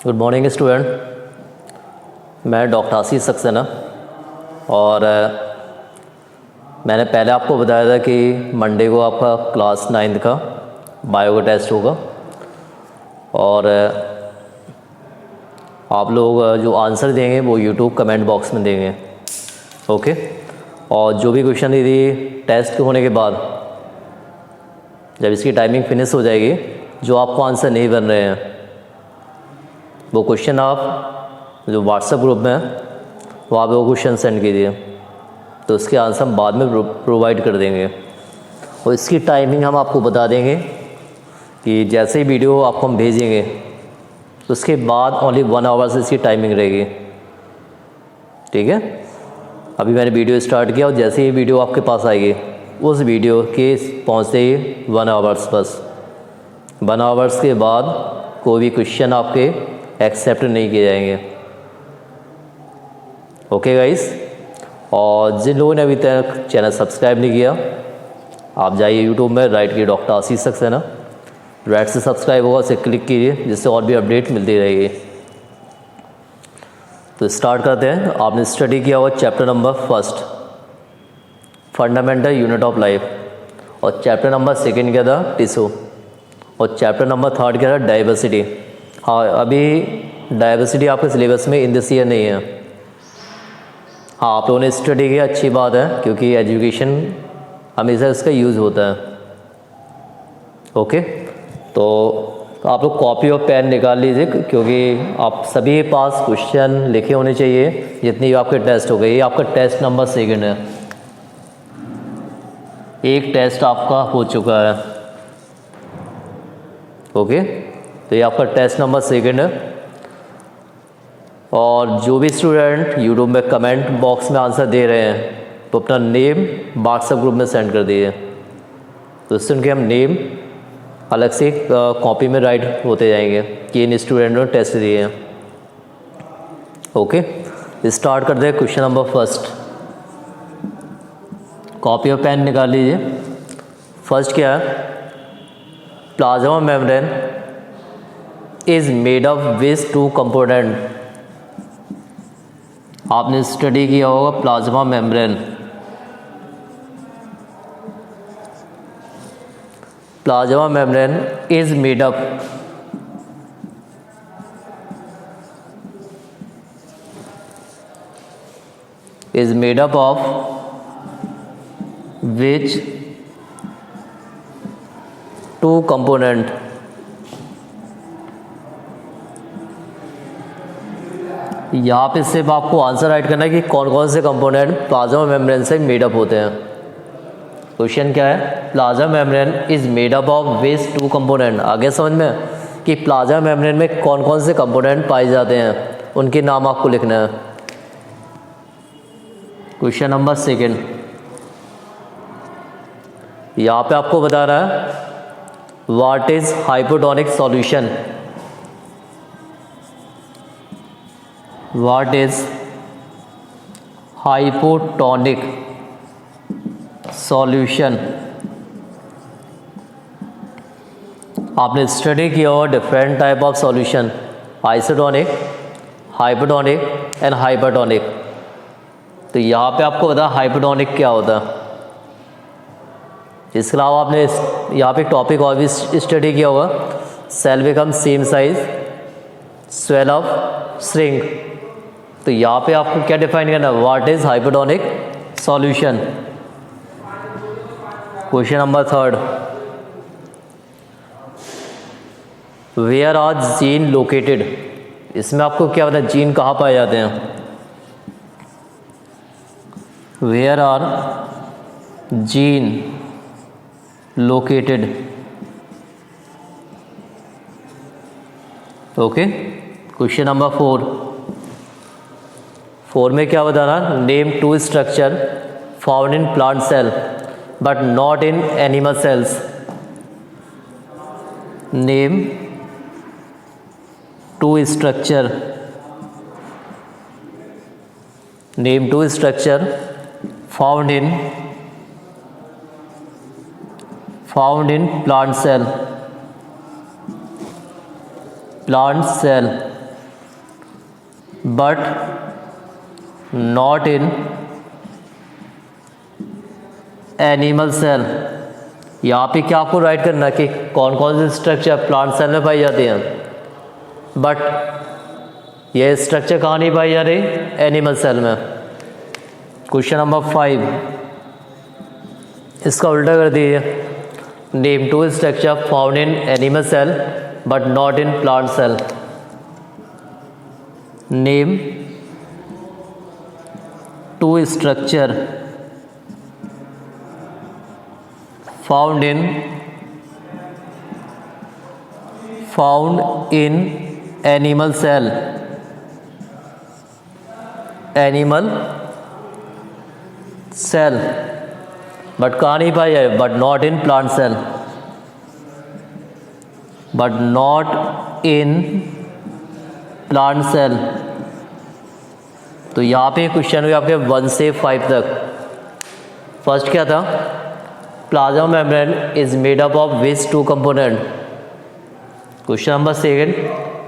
Good morning student. मैं doctor Ashish Saxena और मैंने पहले आपको बताया था कि मंडे को आपका क्लास 9 का बायो का टेस्ट होगा और आप लोग जो आंसर देंगे वो यूट्यूब कमेंट बॉक्स में देंगे। ओके। और जो भी क्वेश्चन यदि टेस्ट होने के बाद जब इसकी टाइमिंग फिनिश हो जाएगी, जो आपको आंसर नहीं बन रहे हैं वो क्वेश्चन आप जो व्हाट्सएप ग्रुप में है वहाँ पे वो क्वेश्चन सेंड कीजिए, तो उसके आंसर हम बाद में प्रोवाइड कर देंगे। और इसकी टाइमिंग हम आपको बता देंगे कि जैसे ही वीडियो आपको हम भेजेंगे तो उसके बाद ओनली 1 आवर से इसकी टाइमिंग रहेगी। ठीक है। अभी मैंने वीडियो स्टार्ट किया और जैसे ही वीडियो आपके पास आएगी उस वीडियो के पहुँचते ही 1 आवर्स, बस 1 आवर्स के बाद कोई भी क्वेश्चन आपके एक्सेप्ट नहीं किए जाएंगे। Okay guys. और जिन लोगों ने अभी तक चैनल सब्सक्राइब नहीं किया, आप जाइए यूट्यूब में, राइट की डॉक्टर आशीष सक्सेना, राइट से सब्सक्राइब होगा, उसे क्लिक कीजिए जिससे और भी अपडेट मिलती रहेगी। तो स्टार्ट करते हैं। आपने स्टडी किया हुआ chapter number 1 fundamental unit of life, और चैप्टर नंबर 2 क्या था, टिश्यू, और चैप्टर नंबर 3 क्या था, डाइवर्सिटी। हाँ, अभी डाइवर्सिटी आपके सिलेबस में इन दिस ईयर नहीं है। हाँ, आप लोगों ने स्टडी किया, अच्छी बात है, क्योंकि एजुकेशन हमेशा इसका यूज़ होता है। ओके। तो आप लोग कॉपी और पेन निकाल लीजिए, क्योंकि आप सभी के पास क्वेश्चन लिखे होने चाहिए जितनी भी आपके टेस्ट हो गए। ये आपका टेस्ट नंबर 2 है, एक टेस्ट आपका हो चुका है। ओके। तो ये आपका टेस्ट नंबर 2 है। और जो भी स्टूडेंट यूट्यूब में कमेंट बॉक्स में आंसर दे रहे हैं तो अपना नेम व्हाट्सएप ग्रुप में सेंड कर दिए, तो इससे उनके हम नेम अलग से कॉपी में राइट होते जाएंगे कि इन स्टूडेंटों ने टेस्ट दिए हैं। ओके। स्टार्ट करते हैं क्वेश्चन नंबर 1। कॉपी और पेन निकाल लीजिए। फर्स्ट क्या है, plasma membrane is made of which 2 component. आपने स्टडी किया होगा plasma membrane. Plasma membrane is made up of which 2 component। यहाँ पे सिर्फ आपको आंसर राइट करना है कि कौन कौन से कंपोनेंट प्लाज्मा मेम्ब्रेन से मेड अप होते हैं। क्वेश्चन क्या है, plasma membrane is made up of which 2 component. आगे समझ में कि प्लाज्मा मेम्ब्रेन में कौन कौन से कंपोनेंट पाए जाते हैं, उनके नाम आपको लिखना है। क्वेश्चन नंबर 2, यहाँ पे आपको बता रहा है what is hypotonic solution. What is hypotonic solution. आपने स्टडी किया हो different type of solution, isotonic, hypotonic and hypertonic. तो यहाँ पे आपको बता हाइपोटोनिक क्या होता है। इसके अलावा आपने यहाँ पे टॉपिक और भी स्टडी किया होगा, cell become same size, swell up, shrink. तो यहाँ पे आपको क्या डिफाइन करना है, what is hypotonic solution. Question number 3, where are gene located. इसमें आपको क्या पता है जीन कहाँ पाए जाते हैं। Where are gene located. Okay. Question number 4 में क्या बताना, name 2 structure found in plant cell but not in animal cells. Name 2 structure, name 2 structure found in plant cell but not in animal cell. यहाँ पे क्या आपको right करना कि कौन कौन से स्ट्रक्चर प्लांट सेल में पाई जाती हैं, बट ये स्ट्रक्चर कहाँ नहीं पाई जा रही, एनिमल सेल में। क्वेश्चन नंबर 5, इसका उल्टा कर दीजिए। Name 2 structure found in animal cell but not in plant cell. Name 2 structure found in animal cell, but कहाँ नहीं पाई है, but not in plant cell, तो यहाँ पे क्वेश्चन हुए आपके 1 से 5 तक। फर्स्ट क्या था, plasma membrane is made up of which 2 component. Question number 2,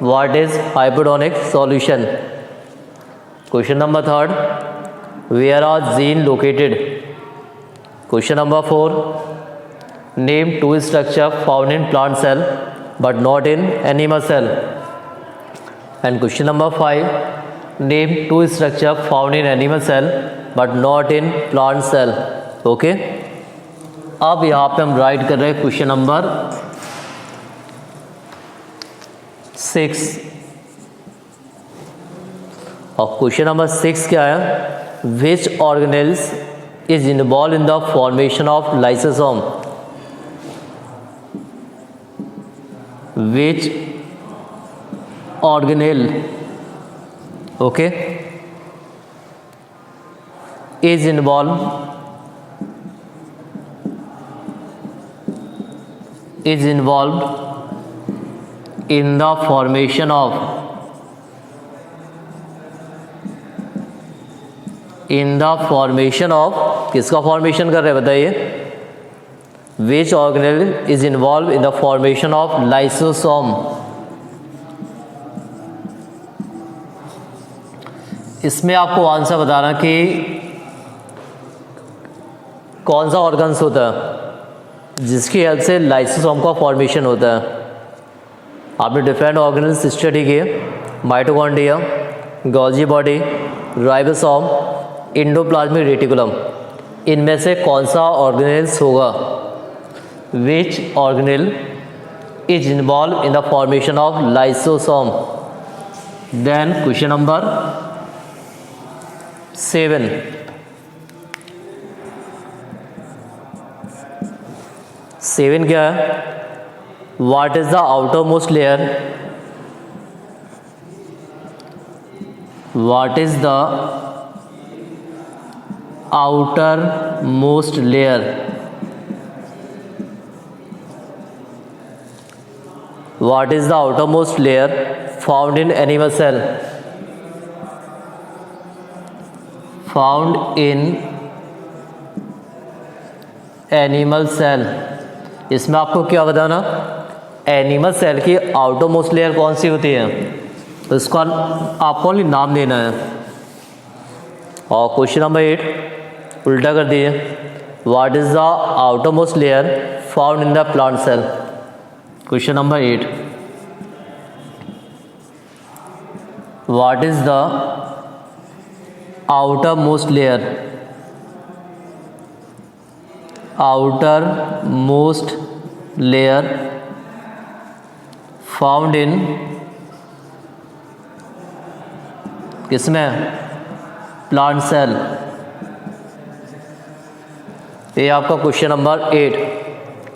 what is hypotonic solution. Question number 3, where are gene located. Question number 4, name 2 structure found in plant cell but not in animal cell. And question number 5, name 2 structure found in animal cell but not in plant cell. Okay, अब यहाँ पे हम right कर रहे हैं question number 6। और question number 6 क्या है, which organelles is involve in the formation of lysosome. Which organelle, okay, is involve in the formation of किसका फॉर्मेशन कर रहे हैं बताइए, which organelle is involve in the formation of lysosome. इसमें आपको आंसर बताना कि कौन सा ऑर्गन्स होता है जिसकी हेल्प से लाइसोसोम का फॉर्मेशन होता है। आपने डिफरेंट ऑर्गेनेल्स स्टडी किए, mitochondria, Golgi body, ribosome, endoplasmic reticulum. इनमें से कौन सा ऑर्गेनेल्स होगा, which organelle is involve in the formation of lysosome. Then question number 7, क्या है, what is the outer most layer, what is the outer most layer, what is the outer most layer found in animal cell, found in animal cell. इसमें आपको क्या बताना, animal cell की outer most layer कौन सी होती है, तो इसका आपको ओनली नाम देना है। और क्वेश्चन नंबर 8 उल्टा कर दिए, what is the outer most layer found in the plant cell. Question number 8, what is the outer most layer, outer most layer found in किसमें, प्लांट सेल। ये आपका question number 8,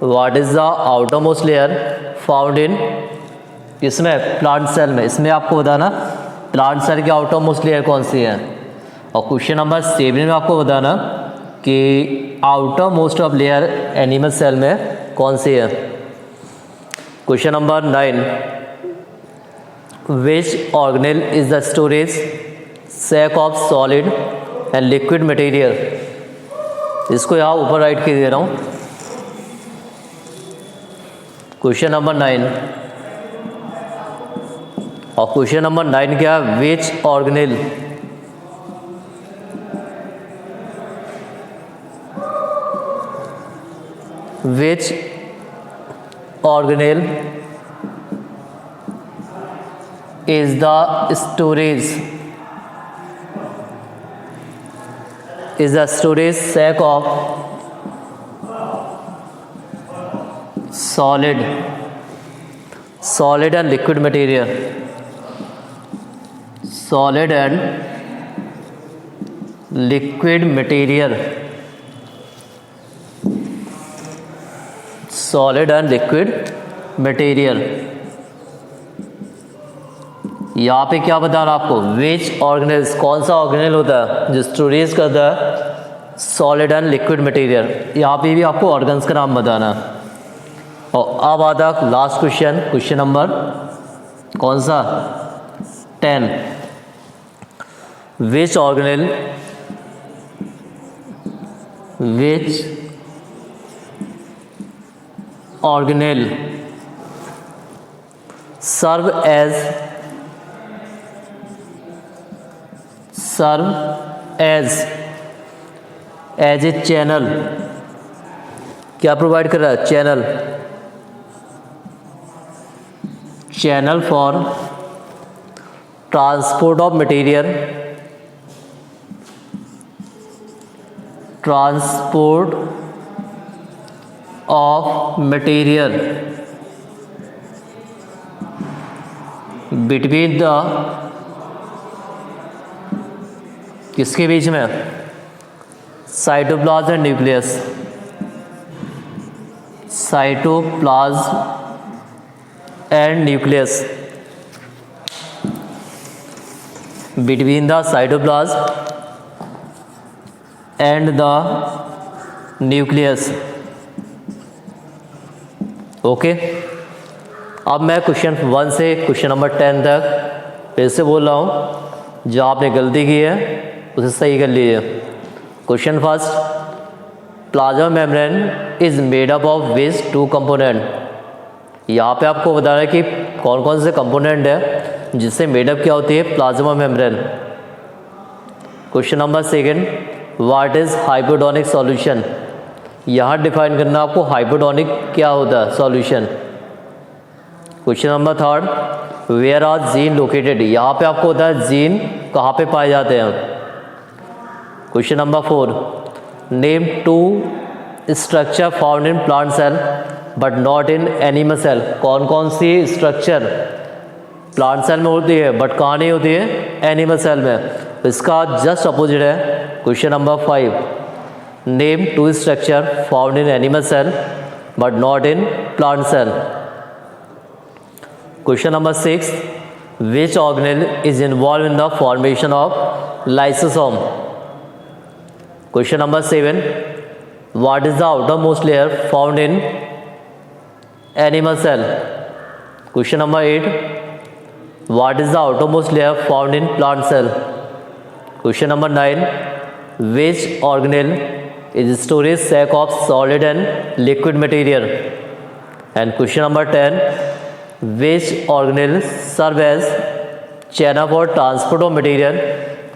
what is the outer most layer found in किसमें, plant cell में। इसमें आपको बताना plant cell की outer most layer कौन सी है। और क्वेश्चन नंबर 7 में आपको बताना कि outer most of layer animal cell में कौन सी है। Question number 9, which organelle is the storage sac of solid and liquid material. इसको यहाँ ऊपर राइट कर दे रहा हूँ। क्वेश्चन नंबर 9, और क्वेश्चन नंबर 9 क्या है, विच organelle is the storage sac of solid and liquid material, solid and liquid material, solid and liquid material। यहाँ पे क्या बता रहा आपको, विच ऑर्गेनेल्स, कौन सा ऑर्गेनेल होता है जो स्टोरेज करता है सॉलिड एंड लिक्विड मटेरियल। यहाँ पे भी आपको ऑर्गन्स का नाम बताना है। और अब आता लास्ट क्वेश्चन, क्वेश्चन नंबर कौन सा 10, which organelle serve as A channel, क्या प्रोवाइड कर रहा है, channel for transport of material, between the, किसके बीच में, cytoplasm and nucleus, between the cytoplasm and the nucleus. Okay, अब मैं क्वेश्चन 1 से क्वेश्चन नंबर 10 तक फिर से बोल रहा हूँ, जो आपने गलती की है उसे सही कर लीजिए। Question first, plasma membrane is made up of which 2 component. यहाँ पे आपको बताना है कि कौन कौन से कंपोनेंट है जिससे मेडअप क्या होती है plasma membrane. Question number second, what is hypotonic solution. यहाँ डिफाइन करना आपको हाइपोटोनिक क्या होता है solution. Question number third, where are gene located. यहाँ पे आपको होता है जीन कहाँ पे पाए जाते हैं। Question number 4, name 2 structure found in plant cell but not in animal cell. कौन कौन सी स्ट्रक्चर प्लांट सेल में होती है बट कहाँ नहीं होती है, एनिमल सेल में। तो इसका जस्ट अपोजिट है। Question number 5, name 2 structure found in animal cell but not in plant cell. Question number 6, which organelle is involve in the formation of lysosome. Question number 7, what is the outermost layer found in animal cell. Question number 8, what is the outermost layer found in plant cell. Question number 9, which organelle is storage sac of solid and liquid material. And question number 10, which organelle serve as channel for transport of material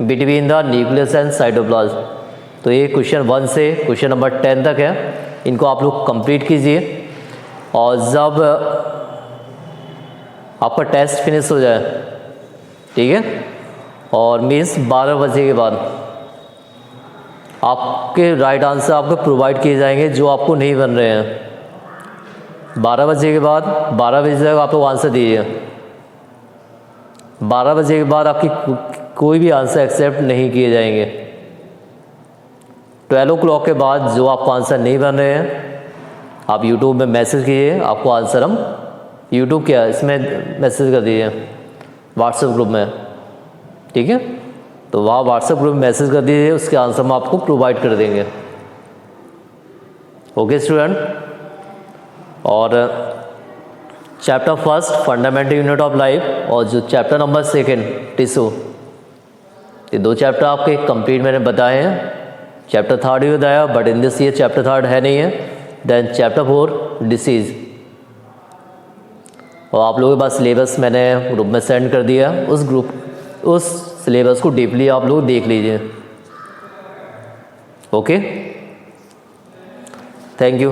between the nucleus and cytoplasm. तो ये question 1 से question number 10 तक है, इनको आप लोग complete कीजिए। और जब आपका टेस्ट फिनिश हो जाए, ठीक है, और मीन्स 12 बजे के बाद आपके राइट आंसर आपको प्रोवाइड किए जाएंगे जो आपको नहीं बन रहे हैं। 12 बजे के बाद 12 बजे तक आप लोग आंसर दीजिए। 12 बजे के बाद आपकी कोई भी आंसर एक्सेप्ट नहीं किए जाएंगे। 12 o'clock के बाद जो आपको आंसर नहीं बन रहे हैं आप यूट्यूब में मैसेज कीजिए, आपको आंसर हम यूट्यूब क्या इसमें मैसेज कर दीजिए व्हाट्सएप ग्रुप में, ठीक है। तो वहाँ व्हाट्सएप ग्रुप में मैसेज कर दीजिए, उसके आंसर हम आपको प्रोवाइड कर देंगे। ओके स्टूडेंट, और chapter first fundamental unit of life और जो चैप्टर नंबर 2 टिश्यू, ये 2 चैप्टर आपके कंप्लीट मैंने बताए हैं। चैप्टर 3 भी बताया बट इन दिस ये चैप्टर 3 है नहीं है। Then chapter 4 disease. और आप लोगों के पास सिलेबस मैंने ग्रुप में सेंड कर दिया है, उस सिलेबस को डीपली आप लोग देख लीजिए। Okay, thank you.